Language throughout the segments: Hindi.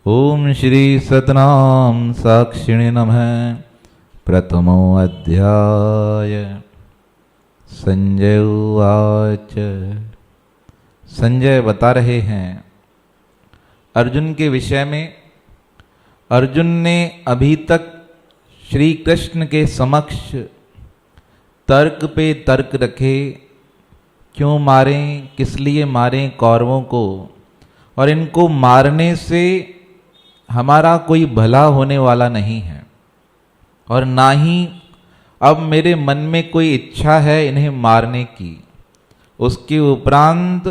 ओम श्री सतनाम साक्षिणे नमः। प्रथमो अध्याय। संजय उवाच। संजय बता रहे हैं अर्जुन के विषय में। अर्जुन ने अभी तक श्री कृष्ण के समक्ष तर्क पे तर्क रखे, क्यों मारें, किस लिए मारें कौरवों को, और इनको मारने से हमारा कोई भला होने वाला नहीं है, और ना ही अब मेरे मन में कोई इच्छा है इन्हें मारने की। उसके उपरांत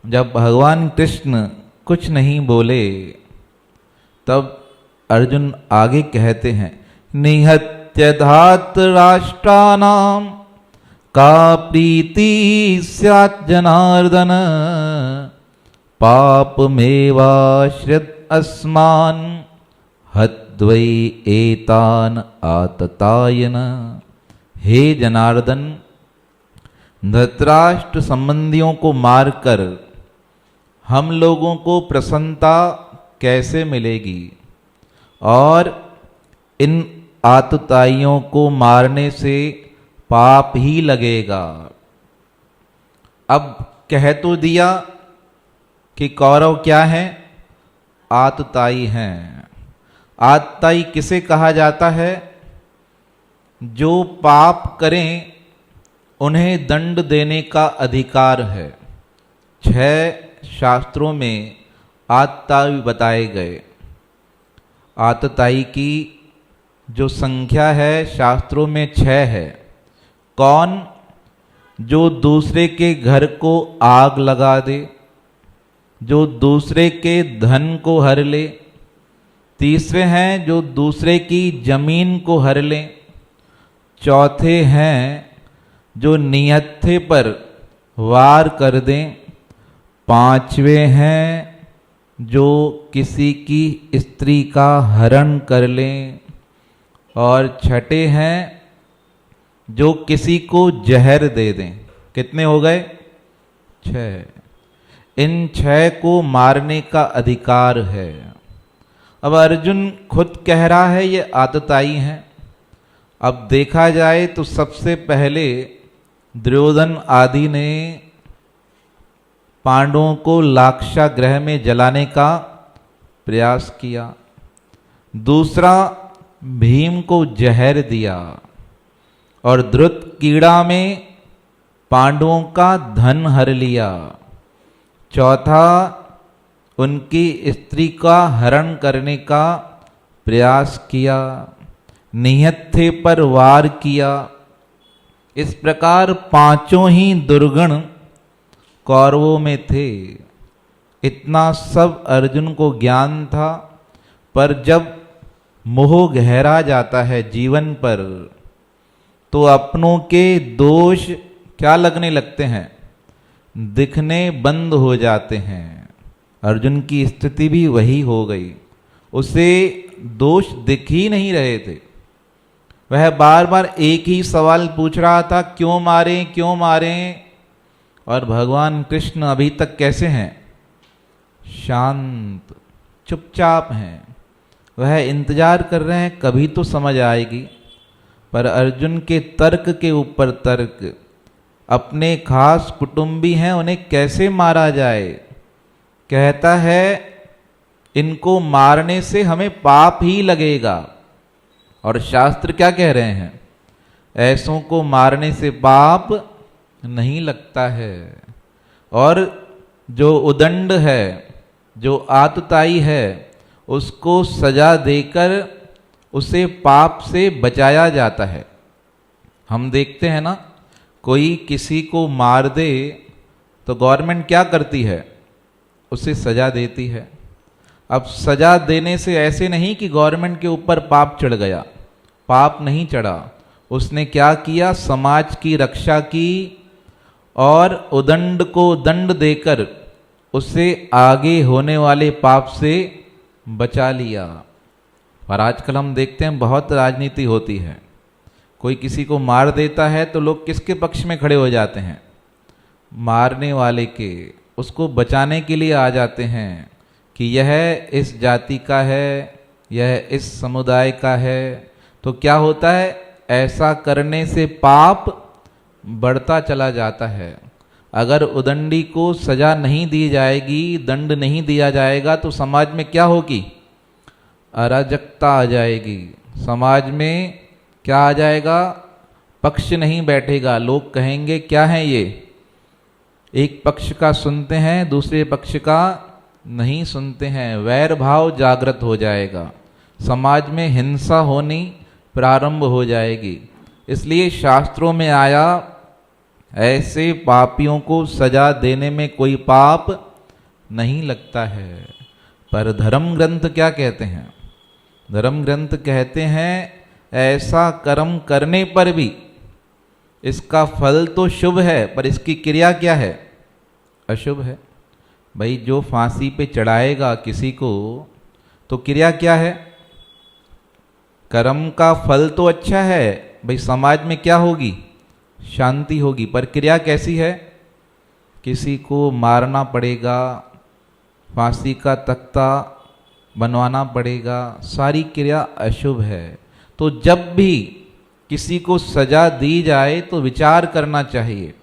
जब भगवान कृष्ण कुछ नहीं बोले, तब अर्जुन आगे कहते हैं, निहत्य धातराष्ट्राणाम का प्रीति स्यात् जनार्दन, पापमेवाश्रित अस्मान हत्वै एतान आततायन। हे जनार्दन, धृतराष्ट्र संबंधियों को मारकर हम लोगों को प्रसन्नता कैसे मिलेगी, और इन आतताइयों को मारने से पाप ही लगेगा। अब कह तो दिया कि कौरव क्या है, आतताई हैं। आतताई किसे कहा जाता है? जो पाप करें उन्हें दंड देने का अधिकार है। 6 शास्त्रों में आतताई बताए गए। आतताई की जो संख्या है शास्त्रों में 6 है। कौन? जो दूसरे के घर को आग लगा दे, जो दूसरे के धन को हर ले। तीसरे हैं जो दूसरे की जमीन को हर ले। चौथे हैं जो निहत्थे पर वार कर दें। 5वें हैं जो किसी की स्त्री का हरण कर लें। और 6ठे हैं जो किसी को जहर दे दें। कितने हो गए? 6। इन 6 को मारने का अधिकार है। अब अर्जुन खुद कह रहा है ये आतताई हैं। अब देखा जाए तो सबसे पहले दुर्योधन आदि ने पांडवों को लाक्षागृह में जलाने का प्रयास किया। दूसरा, भीम को जहर दिया, और द्रुत कीड़ा में पांडवों का धन हर लिया। चौथा, उनकी स्त्री का हरण करने का प्रयास किया। निहत्थे पर वार किया। इस प्रकार 5 ही दुर्गुण कौरवों में थे। इतना सब अर्जुन को ज्ञान था, पर जब मोह गहरा जाता है जीवन पर, तो अपनों के दोष क्या लगने लगते हैं? दिखने बंद हो जाते हैं। अर्जुन की स्थिति भी वही हो गई। उसे दोष दिख ही नहीं रहे थे। वह बार बार एक ही सवाल पूछ रहा था, क्यों मारें, क्यों मारें। और भगवान कृष्ण अभी तक कैसे हैं? शांत, चुपचाप हैं। वह इंतजार कर रहे हैं कभी तो समझ आएगी। पर अर्जुन के तर्क के ऊपर तर्क। अपने खास कुटुंबी हैं, उन्हें कैसे मारा जाए। कहता है इनको मारने से हमें पाप ही लगेगा। और शास्त्र क्या कह रहे हैं? ऐसों को मारने से पाप नहीं लगता है। और जो उदंड है, जो आतताई है, उसको सजा देकर उसे पाप से बचाया जाता है। हम देखते हैं ना, कोई किसी को मार दे तो गवर्नमेंट क्या करती है? उसे सजा देती है। अब सजा देने से ऐसे नहीं कि गवर्नमेंट के ऊपर पाप चढ़ गया। पाप नहीं चढ़ा। उसने क्या किया? समाज की रक्षा की और उदंड को दंड देकर उसे आगे होने वाले पाप से बचा लिया। और आजकल हम देखते हैं बहुत राजनीति होती है। कोई किसी को मार देता है तो लोग किसके पक्ष में खड़े हो जाते हैं? मारने वाले के। उसको बचाने के लिए आ जाते हैं कि यह इस जाति का है, यह इस समुदाय का है, तो क्या होता है, ऐसा करने से पाप बढ़ता चला जाता है। अगर उदंडी को सजा नहीं दी जाएगी, दंड नहीं दिया जाएगा, तो समाज में क्या होगी, अराजकता आ जाएगी। समाज में क्या आ जाएगा, पक्ष नहीं बैठेगा। लोग कहेंगे क्या है ये, एक पक्ष का सुनते हैं, दूसरे पक्ष का नहीं सुनते हैं। वैर भाव जागृत हो जाएगा, समाज में हिंसा होनी प्रारंभ हो जाएगी। इसलिए शास्त्रों में आया, ऐसे पापियों को सजा देने में कोई पाप नहीं लगता है। पर धर्म ग्रंथ क्या कहते हैं, धर्म ग्रंथ कहते हैं ऐसा कर्म करने पर भी इसका फल तो शुभ है, पर इसकी क्रिया क्या है, अशुभ है। भाई जो फांसी पे चढ़ाएगा किसी को, तो क्रिया क्या है, कर्म का फल तो अच्छा है, भाई समाज में क्या होगी, शांति होगी, पर क्रिया कैसी है, किसी को मारना पड़ेगा, फांसी का तख्ता बनवाना पड़ेगा, सारी क्रिया अशुभ है। तो जब भी किसी को सजा दी जाए तो विचार करना चाहिए।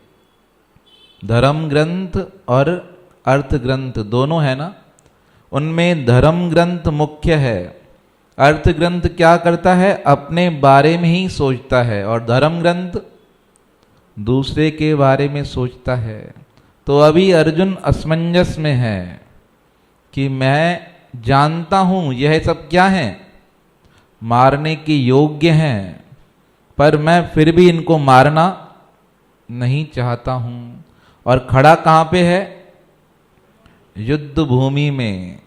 धर्म ग्रंथ और अर्थ ग्रंथ दोनों है ना, उनमें धर्म ग्रंथ मुख्य है। अर्थ ग्रंथ क्या करता है, अपने बारे में ही सोचता है, और धर्म ग्रंथ दूसरे के बारे में सोचता है। तो अभी अर्जुन असमंजस में है कि मैं जानता हूं यह सब क्या है, मारने के योग्य हैं, पर मैं फिर भी इनको मारना नहीं चाहता हूं। और खड़ा कहां पे है, युद्ध भूमि में।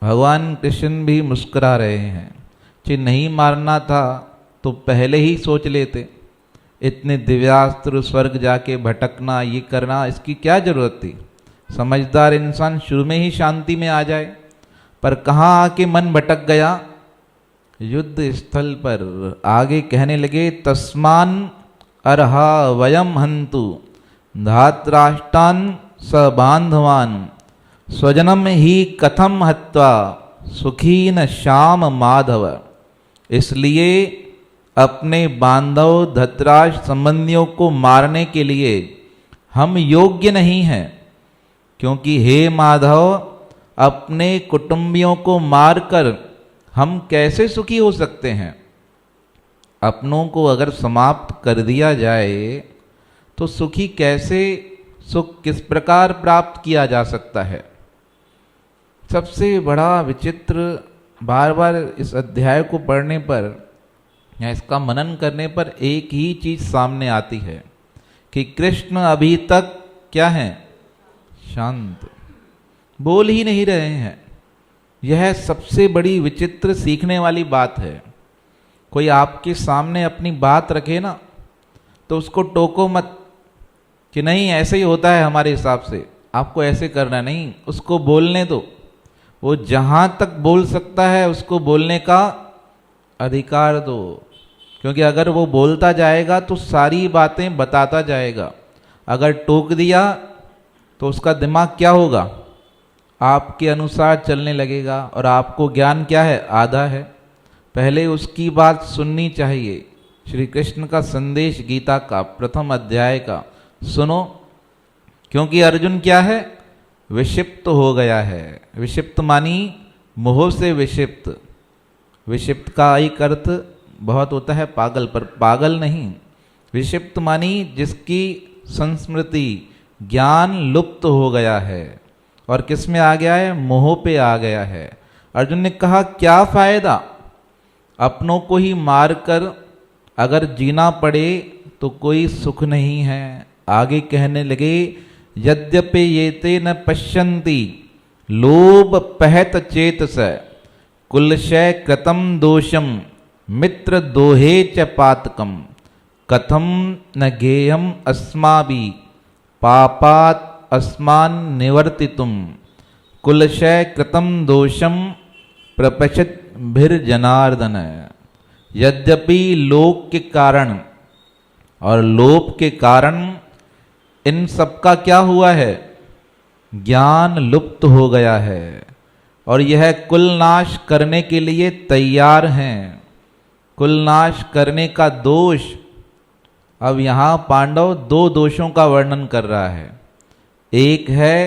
भगवान कृष्ण भी मुस्कुरा रहे हैं कि नहीं मारना था तो पहले ही सोच लेते, इतने दिव्यास्त्र, स्वर्ग जाके भटकना, ये करना, इसकी क्या जरूरत थी। समझदार इंसान शुरू में ही शांति में आ जाए, पर कहाँ आके मन भटक गया, युद्ध स्थल पर। आगे कहने लगे, तस्मान अर्हा वयम हंतु धातराष्ट्रान स बांधवान स्वजनम ही कथम हत्वा सुखी न श्याम माधव। इसलिए अपने बांधव धतराष्ट्र संबंधियों को मारने के लिए हम योग्य नहीं हैं, क्योंकि हे माधव, अपने कुटुंबियों को मारकर हम कैसे सुखी हो सकते हैं। अपनों को अगर समाप्त कर दिया जाए तो सुखी कैसे, सुख किस प्रकार प्राप्त किया जा सकता है। सबसे बड़ा विचित्र, बार बार इस अध्याय को पढ़ने पर या इसका मनन करने पर एक ही चीज सामने आती है कि कृष्ण अभी तक क्या हैं, शांत, बोल ही नहीं रहे हैं। यह सबसे बड़ी विचित्र सीखने वाली बात है। कोई आपके सामने अपनी बात रखे ना, तो उसको टोको मत कि नहीं ऐसे ही होता है हमारे हिसाब से, आपको ऐसे करना नहीं, उसको बोलने दो। वो जहां तक बोल सकता है उसको बोलने का अधिकार दो, क्योंकि अगर वो बोलता जाएगा तो सारी बातें बताता जाएगा। अगर टोक दिया तो उसका दिमाग क्या होगा, आपके अनुसार चलने लगेगा, और आपको ज्ञान क्या है, आधा है। पहले उसकी बात सुननी चाहिए। श्री कृष्ण का संदेश गीता का प्रथम अध्याय का सुनो, क्योंकि अर्जुन क्या है, विक्षिप्त हो गया है। विक्षिप्त मानी मोह से विक्षिप्त। विक्षिप्त का एक अर्थ बहुत होता है पागल, पर पागल नहीं। विक्षिप्त मानी जिसकी संस्मृति, ज्ञान लुप्त हो गया है, और किस में आ गया है, मोह पे आ गया है। अर्जुन ने कहा क्या फायदा, अपनों को ही मारकर अगर जीना पड़े तो कोई सुख नहीं है। आगे कहने लगे, यद्यपि ये ते न पश्यन्ति लोभ पहत चेतस कुलशय कृतम दोषम मित्र दोहे च पातकम कथम न गेयम अस्माभि पापात अस्मान निवर्तितुम कुलशय कृतम दोषम प्रपश्यत भीर जनार्दन। यद्यपि लोक के कारण और लोभ के कारण इन सबका क्या हुआ है, ज्ञान लुप्त हो गया है। और यह कुल नाश करने के लिए तैयार हैं। कुल नाश करने का दोष, अब यहाँ पांडव दो दोषों का वर्णन कर रहा है। एक है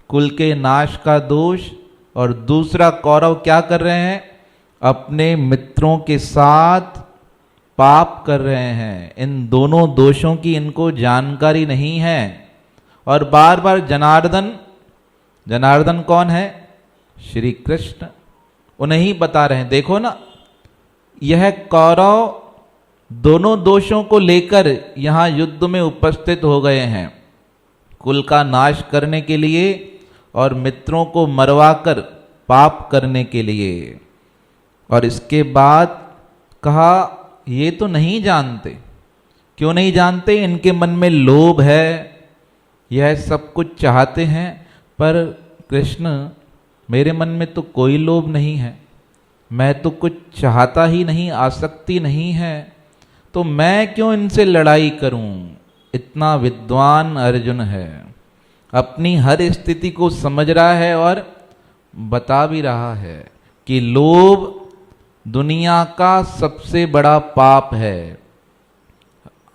कुल के नाश का दोष, और दूसरा कौरव क्या कर रहे हैं, अपने मित्रों के साथ पाप कर रहे हैं। इन दोनों दोषों की इनको जानकारी नहीं है, और बार बार जनार्दन, जनार्दन कौन है, श्री कृष्ण, उन्हें ही बता रहे हैं। देखो ना, यह कौरव दोनों दोषों को लेकर यहां युद्ध में उपस्थित हो गए हैं, कुल का नाश करने के लिए और मित्रों को मरवाकर पाप करने के लिए। और इसके बाद कहा ये तो नहीं जानते। क्यों नहीं जानते? इनके मन में लोभ है, यह सब कुछ चाहते हैं। पर कृष्ण, मेरे मन में तो कोई लोभ नहीं है, मैं तो कुछ चाहता ही नहीं, आसक्ति नहीं है, तो मैं क्यों इनसे लड़ाई करूं। इतना विद्वान अर्जुन है, अपनी हर स्थिति को समझ रहा है और बता भी रहा है कि लोभ दुनिया का सबसे बड़ा पाप है।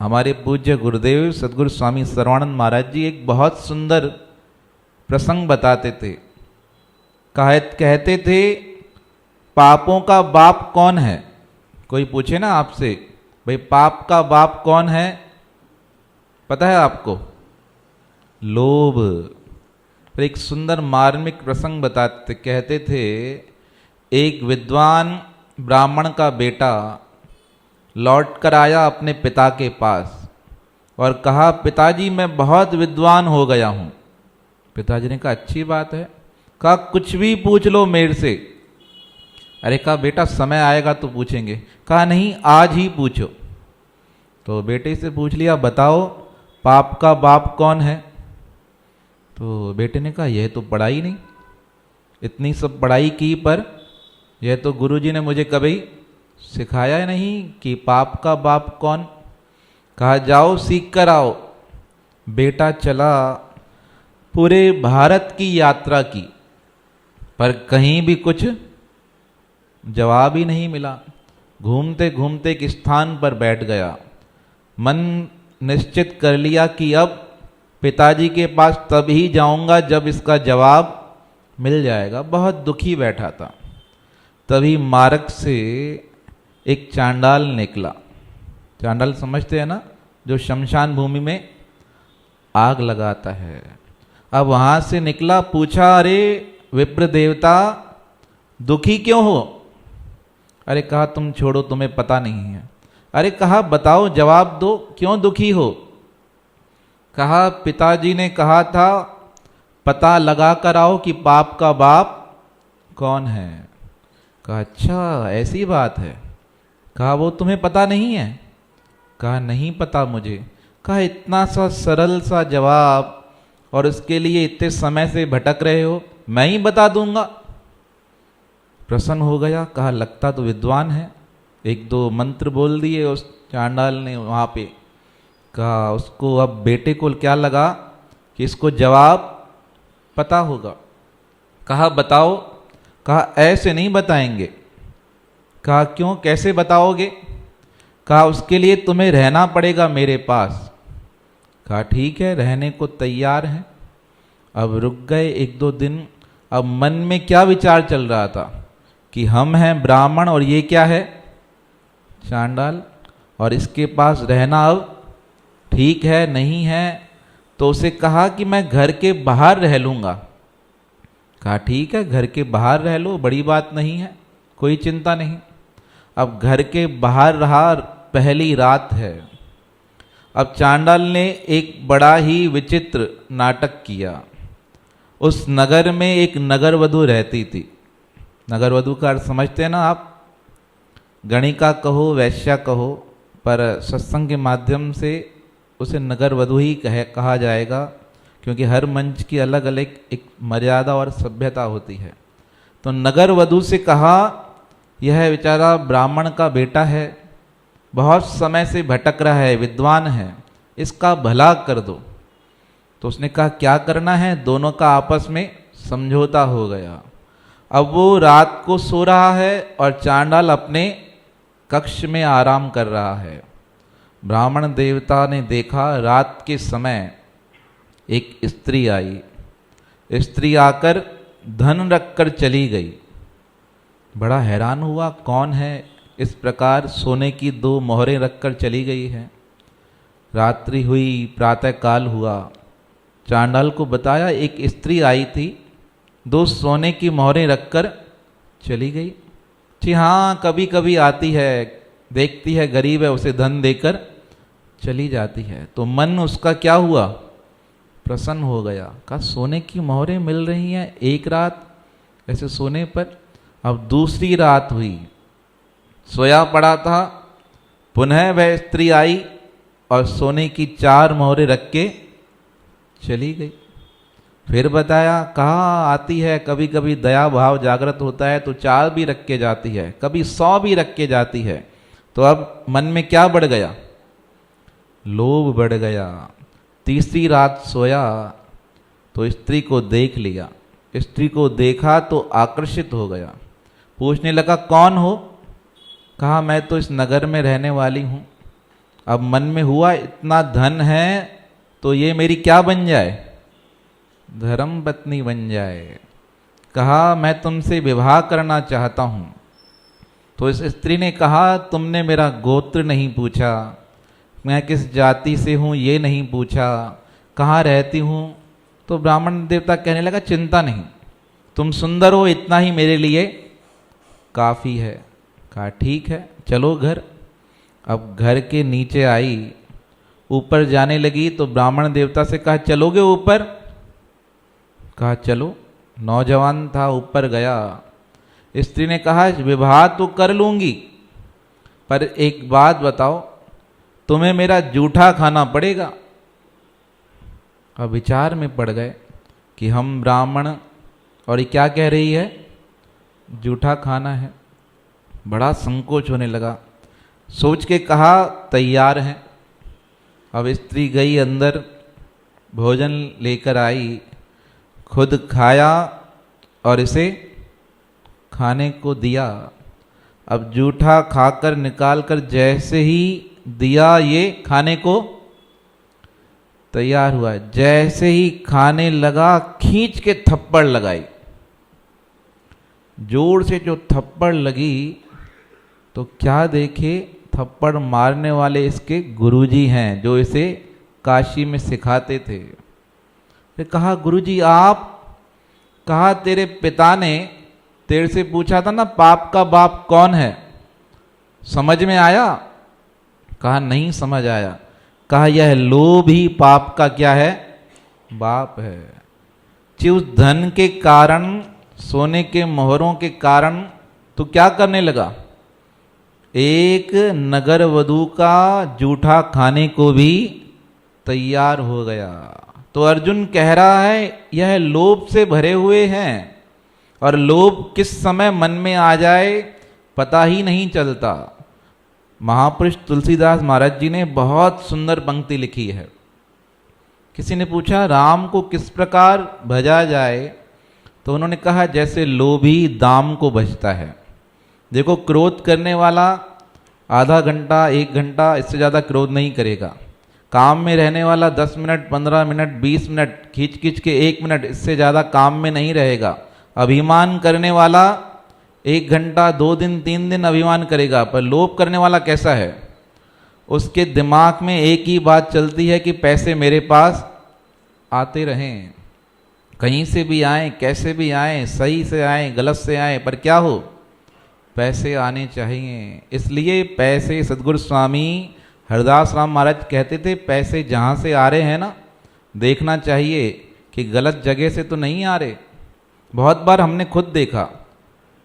हमारे पूज्य गुरुदेव सद्गुरु स्वामी सर्वानंद महाराज जी एक बहुत सुंदर प्रसंग बताते थे। कहते थे, पापों का बाप कौन है? कोई पूछे ना आपसे, भाई पाप का बाप कौन है, पता है आपको? लोभ। पर एक सुंदर मार्मिक प्रसंग बताते, कहते थे एक विद्वान ब्राह्मण का बेटा लौट कर आया अपने पिता के पास और कहा, पिताजी मैं बहुत विद्वान हो गया हूं। पिताजी ने कहा अच्छी बात है। कहा कुछ भी पूछ लो मेरे से। अरे कहा बेटा समय आएगा तो पूछेंगे। कहा नहीं, आज ही पूछो। तो बेटे से पूछ लिया, बताओ पाप का बाप कौन है? तो बेटे ने कहा यह तो पढ़ाई नहीं, इतनी सब पढ़ाई की पर यह तो गुरुजी ने मुझे कभी सिखाया नहीं कि पाप का बाप कौन। कहा जाओ सीख कर आओ। बेटा चला, पूरे भारत की यात्रा की, पर कहीं भी कुछ जवाब ही नहीं मिला। घूमते घूमते एक स्थान पर बैठ गया, मन निश्चित कर लिया कि अब पिताजी के पास तभी जाऊंगा जब इसका जवाब मिल जाएगा। बहुत दुखी बैठा था। तभी मार्ग से एक चांडाल निकला। चांडाल समझते हैं ना, जो शमशान भूमि में आग लगाता है। अब वहां से निकला, पूछा अरे विप्र देवता दुखी क्यों हो? अरे कहा तुम छोड़ो, तुम्हें पता नहीं है। अरे कहा बताओ, जवाब दो, क्यों दुखी हो? कहा पिताजी ने कहा था पता लगा कर आओ कि पाप का बाप कौन है। कहा अच्छा ऐसी बात है। कहा वो तुम्हें पता नहीं है? कहा नहीं पता मुझे। कहा इतना सा सरल सा जवाब और उसके लिए इतने समय से भटक रहे हो, मैं ही बता दूंगा। प्रसन्न हो गया, कहा लगता तो विद्वान है। एक दो मंत्र बोल दिए उस चांडाल ने वहां पे। कहा उसको अब बेटे को क्या लगा कि इसको जवाब पता होगा। कहा बताओ। कहा ऐसे नहीं बताएंगे। कहा क्यों, कैसे बताओगे? कहा उसके लिए तुम्हें रहना पड़ेगा मेरे पास। कहा ठीक है, रहने को तैयार है। अब रुक गए एक दो दिन। अब मन में क्या विचार चल रहा था कि हम हैं ब्राह्मण और ये क्या है, चांडाल, और इसके पास रहना अब ठीक है नहीं है। तो उसे कहा कि मैं घर के बाहर रह लूंगा। कहा ठीक है, घर के बाहर रह लो, बड़ी बात नहीं है, कोई चिंता नहीं। अब घर के बाहर रहा, पहली रात है। अब चांडाल ने एक बड़ा ही विचित्र नाटक किया। उस नगर में एक नगरवधू रहती थी। नगरवधू का अर्थ समझते हैं ना आप, गणिका कहो वैश्या कहो, पर सत्संग के माध्यम से उसे नगरवधू ही कहा जाएगा, क्योंकि हर मंच की अलग अलग एक मर्यादा और सभ्यता होती है। तो नगरवधू से कहा यह बेचारा ब्राह्मण का बेटा है, बहुत समय से भटक रहा है, विद्वान है, इसका भला कर दो। तो उसने कहा क्या करना है? दोनों का आपस में समझौता हो गया। अब वो रात को सो रहा है और चांडाल अपने कक्ष में आराम कर रहा है। ब्राह्मण देवता ने देखा रात के समय एक स्त्री आई। स्त्री आकर धन रखकर चली गई। बड़ा हैरान हुआ, कौन है इस प्रकार सोने की 2 मोहरें रखकर चली गई है। रात्रि हुई, प्रातः काल हुआ। चांडाल को बताया एक स्त्री आई थी, 2 सोने की मोहरें रखकर चली गई। जी हाँ, कभी कभी आती है, देखती है गरीब है, उसे धन देकर चली जाती है। तो मन उसका क्या हुआ, प्रसन्न हो गया। कहा सोने की मोहरें मिल रही हैं एक रात ऐसे सोने पर। अब दूसरी रात हुई, सोया पड़ा था, पुनः वह स्त्री आई और सोने की 4 मोहरें रख के चली गई। फिर बताया, कहा आती है, कभी कभी दया भाव जागृत होता है तो 4 भी रख के जाती है, कभी 100 भी रख के जाती है। तो अब मन में क्या बढ़ गया, लोभ बढ़ गया। तीसरी रात सोया तो स्त्री को देख लिया। स्त्री को देखा तो आकर्षित हो गया। पूछने लगा कौन हो। कहा मैं तो इस नगर में रहने वाली हूँ। अब मन में हुआ इतना धन है तो ये मेरी क्या बन जाए, धर्म पत्नी बन जाए। कहा मैं तुमसे विवाह करना चाहता हूँ। तो इस स्त्री ने कहा तुमने मेरा गोत्र नहीं पूछा, मैं किस जाति से हूँ ये नहीं पूछा, कहाँ रहती हूँ। तो ब्राह्मण देवता कहने लगा चिंता नहीं, तुम सुंदर हो इतना ही मेरे लिए काफ़ी है। कहा ठीक है चलो घर। अब घर के नीचे आई, ऊपर जाने लगी तो ब्राह्मण देवता से कहा चलोगे ऊपर। कहा चलो। नौजवान था, ऊपर गया। स्त्री ने कहा विवाह तो कर लूंगी पर एक बात बताओ, तुम्हें मेरा जूठा खाना पड़ेगा। अब विचार में पड़ गए कि हम ब्राह्मण और ये क्या कह रही है, जूठा खाना है। बड़ा संकोच होने लगा। सोच के कहा तैयार हैं। अब स्त्री गई अंदर, भोजन लेकर आई, खुद खाया और इसे खाने को दिया। अब जूठा खाकर निकाल कर जैसे ही दिया ये खाने को तैयार हुआ, जैसे ही खाने लगा खींच के थप्पड़ लगाई। जोर से जो थप्पड़ लगी तो क्या देखे, थप्पड़ मारने वाले इसके गुरुजी हैं जो इसे काशी में सिखाते थे। फिर कहा गुरुजी आप, कहा तेरे पिता ने तेरे से पूछा था ना पाप का बाप कौन है, समझ में आया। कहा नहीं समझ आया। कहा यह लोभ ही पाप का क्या है, बाप है। कि उस धन के कारण, सोने के मोहरों के कारण तो क्या करने लगा, एक नगर वधू का जूठा खाने को भी तैयार हो गया। तो अर्जुन कह रहा है यह लोभ से भरे हुए हैं और लोभ किस समय मन में आ जाए पता ही नहीं चलता। महापुरुष तुलसीदास महाराज जी ने बहुत सुंदर पंक्ति लिखी है। किसी ने पूछा राम को किस प्रकार भजा जाए, तो उन्होंने कहा जैसे लोभी दाम को भजता है। देखो क्रोध करने वाला आधा घंटा 1 घंटा इससे ज़्यादा क्रोध नहीं करेगा। काम में रहने वाला 10 मिनट 15 मिनट 20 मिनट खींच खींच के 1 मिनट इससे ज़्यादा काम में नहीं रहेगा। अभिमान करने वाला 1 घंटा 2 दिन 3 दिन अभिमान करेगा। पर लोभ करने वाला कैसा है, उसके दिमाग में एक ही बात चलती है कि पैसे मेरे पास आते रहें, कहीं से भी आए कैसे भी आए, सही से आए गलत से आए, पर क्या हो पैसे आने चाहिए। इसलिए पैसे, सदगुरु स्वामी हरदास राम महाराज कहते थे पैसे जहाँ से आ रहे हैं ना, देखना चाहिए कि गलत जगह से तो नहीं आ रहे। बहुत बार हमने खुद देखा,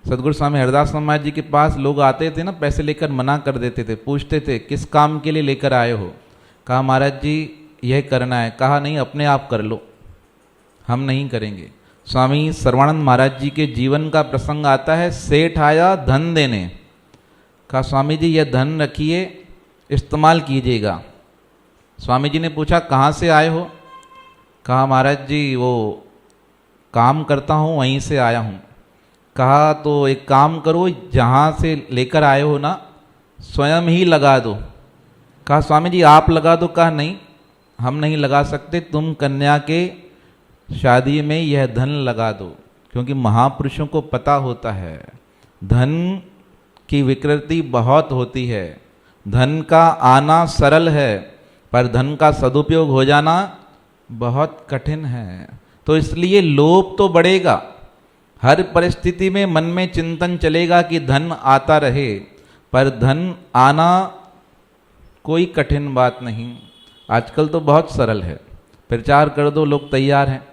सदगुरु स्वामी हरदास राम महाराज जी के पास लोग आते थे ना, पैसे लेकर मना कर देते थे। पूछते थे किस काम के लिए लेकर आए हो। कहा महाराज जी यह करना है। कहा नहीं अपने आप कर लो, हम नहीं करेंगे। स्वामी सर्वानंद महाराज जी के जीवन का प्रसंग आता है, सेठ आया धन देने। कहा स्वामी जी यह धन रखिए, इस्तेमाल कीजिएगा। स्वामी जी ने पूछा कहाँ से आए हो। कहा महाराज जी वो काम करता हूँ वहीं से आया हूँ। कहा तो एक काम करो, जहाँ से लेकर आए हो ना स्वयं ही लगा दो। कहा स्वामी जी आप लगा दो। कहा नहीं, हम नहीं लगा सकते, तुम कन्या के शादी में यह धन लगा दो। क्योंकि महापुरुषों को पता होता है धन की विकृति बहुत होती है, धन का आना सरल है पर धन का सदुपयोग हो जाना बहुत कठिन है। तो इसलिए लोभ तो बढ़ेगा, हर परिस्थिति में मन में चिंतन चलेगा कि धन आता रहे, पर धन आना कोई कठिन बात नहीं। आजकल तो बहुत सरल है, प्रचार कर दो लोग तैयार हैं।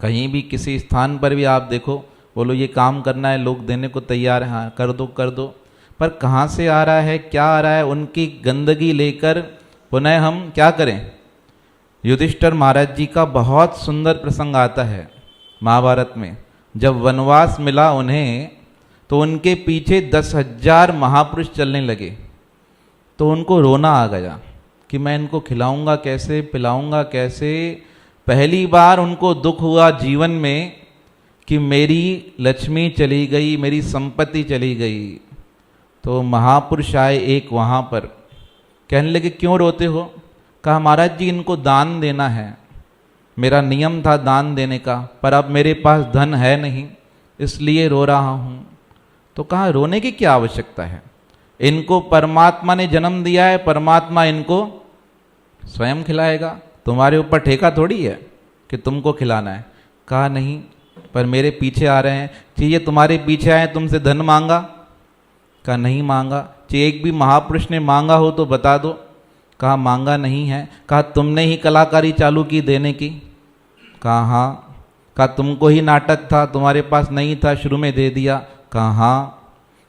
कहीं भी किसी स्थान पर भी आप देखो, बोलो ये काम करना है, लोग देने को तैयार हैं, हाँ कर दो कर दो। पर कहाँ से आ रहा है, क्या आ रहा है, उनकी गंदगी लेकर पुनः हम क्या करें। युधिष्ठिर महाराज जी का बहुत सुंदर प्रसंग आता है महाभारत में। जब वनवास मिला उन्हें तो उनके पीछे 10,000 महापुरुष चलने लगे, तो उनको रोना आ गया कि मैं इनको खिलाऊंगा कैसे, पिलाऊंगा कैसे। पहली बार उनको दुख हुआ जीवन में कि मेरी लक्ष्मी चली गई, मेरी संपत्ति चली गई। तो महापुरुष आए एक वहाँ पर, कहने लगे क्यों रोते हो। कहा महाराज जी इनको दान देना है, मेरा नियम था दान देने का, पर अब मेरे पास धन है नहीं इसलिए रो रहा हूँ। तो कहा रोने की क्या आवश्यकता है, इनको परमात्मा ने जन्म दिया है, परमात्मा इनको स्वयं खिलाएगा, तुम्हारे ऊपर ठेका थोड़ी है कि तुमको खिलाना है। कहा नहीं, पर मेरे पीछे आ रहे हैं, चाहिए तुम्हारे पीछे आए तुमसे धन मांगा। कहा नहीं मांगा। चाहिए एक भी महापुरुष ने मांगा हो तो बता दो। कहा मांगा नहीं है। कहा तुमने ही कलाकारी चालू की देने की। कहा हाँ। कहा तुमको ही नाटक था, तुम्हारे पास नहीं था, शुरू में दे दिया। कहा हाँ।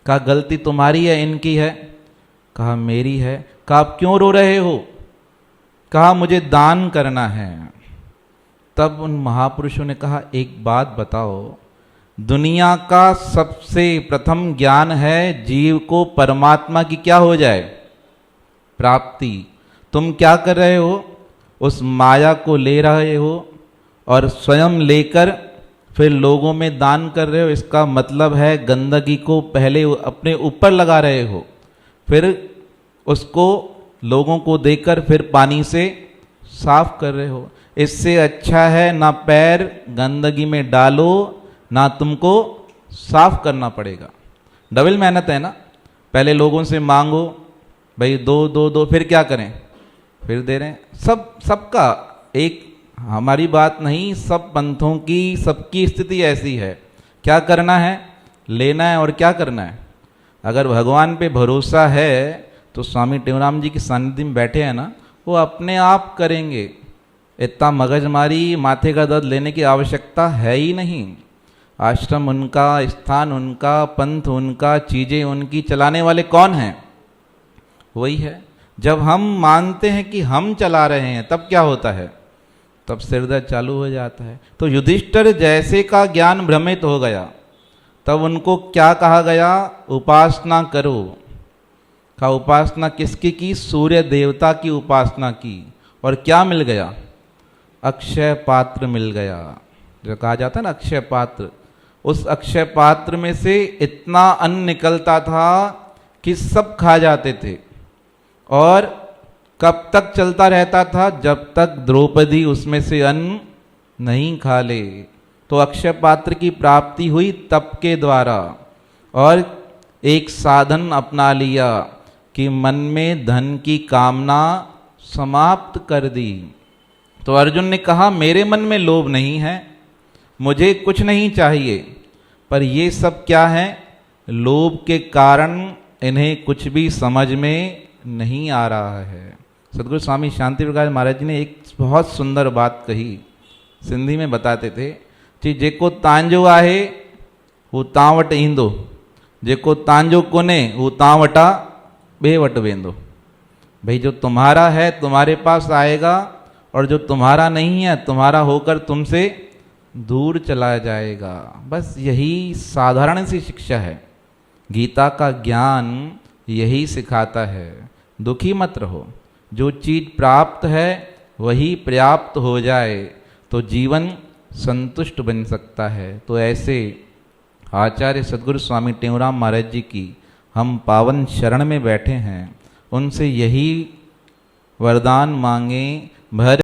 कहा गलती तुम्हारी है इनकी है। कहा मेरी है। कहा आप क्यों रो रहे हो। कहा मुझे दान करना है। तब उन महापुरुषों ने कहा एक बात बताओ, दुनिया का सबसे प्रथम ज्ञान है जीव को परमात्मा की क्या हो जाए, प्राप्ति। तुम क्या कर रहे हो, उस माया को ले रहे हो और स्वयं लेकर फिर लोगों में दान कर रहे हो। इसका मतलब है गंदगी को पहले अपने ऊपर लगा रहे हो, फिर उसको लोगों को देकर फिर पानी से साफ कर रहे हो। इससे अच्छा है ना पैर गंदगी में डालो, ना तुमको साफ करना पड़ेगा। डबल मेहनत है ना, पहले लोगों से मांगो भाई दो दो दो, फिर क्या करें, फिर दे रहे हैं। सबका एक हमारी बात नहीं, सब पंथों की सबकी स्थिति ऐसी है। क्या करना है, लेना है और क्या करना है। अगर भगवान पे भरोसा है तो स्वामी टेवराम जी की सानिध्य में बैठे हैं ना, वो अपने आप करेंगे। इतना मगजमारी माथे का दर्द लेने की आवश्यकता है ही नहीं। आश्रम उनका, स्थान उनका, पंथ उनका, चीज़ें उनकी, चलाने वाले कौन हैं, वही है। जब हम मानते हैं कि हम चला रहे हैं तब क्या होता है, तब सिरदर्द चालू हो जाता है। तो युधिष्ठिर जैसे का ज्ञान भ्रमित हो गया, तब उनको क्या कहा गया, उपासना करो। का उपासना किसकी की, सूर्य देवता की उपासना की। और क्या मिल गया, अक्षय पात्र मिल गया। जो कहा जाता है ना अक्षय पात्र, उस अक्षय पात्र में से इतना अन्न निकलता था कि सब खा जाते थे। और कब तक चलता रहता था, जब तक द्रौपदी उसमें से अन्न नहीं खा ले। तो अक्षय पात्र की प्राप्ति हुई तप के द्वारा। और एक साधन अपना लिया कि मन में धन की कामना समाप्त कर दी। तो अर्जुन ने कहा मेरे मन में लोभ नहीं है, मुझे कुछ नहीं चाहिए, पर ये सब क्या है, लोभ के कारण इन्हें कुछ भी समझ में नहीं आ रहा है। सदगुरु स्वामी शांति प्रकाश महाराज जी ने एक बहुत सुंदर बात कही, सिंधी में बताते थे कि जेको तांजो आहे वो तां वटि ईंदो, जेको तांजो कोने वो तां वटा ॿिए वटि वेंदो। भाई जो तुम्हारा है तुम्हारे पास आएगा, और जो तुम्हारा नहीं है तुम्हारा होकर तुमसे दूर चला जाएगा। बस यही साधारण सी शिक्षा है, गीता का ज्ञान यही सिखाता है। दुखी मत रहो, जो चीज़ प्राप्त है वही पर्याप्त हो जाए तो जीवन संतुष्ट बन सकता है। तो ऐसे आचार्य सद्गुरु स्वामी टेऊराम महाराज जी की हम पावन शरण में बैठे हैं, उनसे यही वरदान मांगे, भर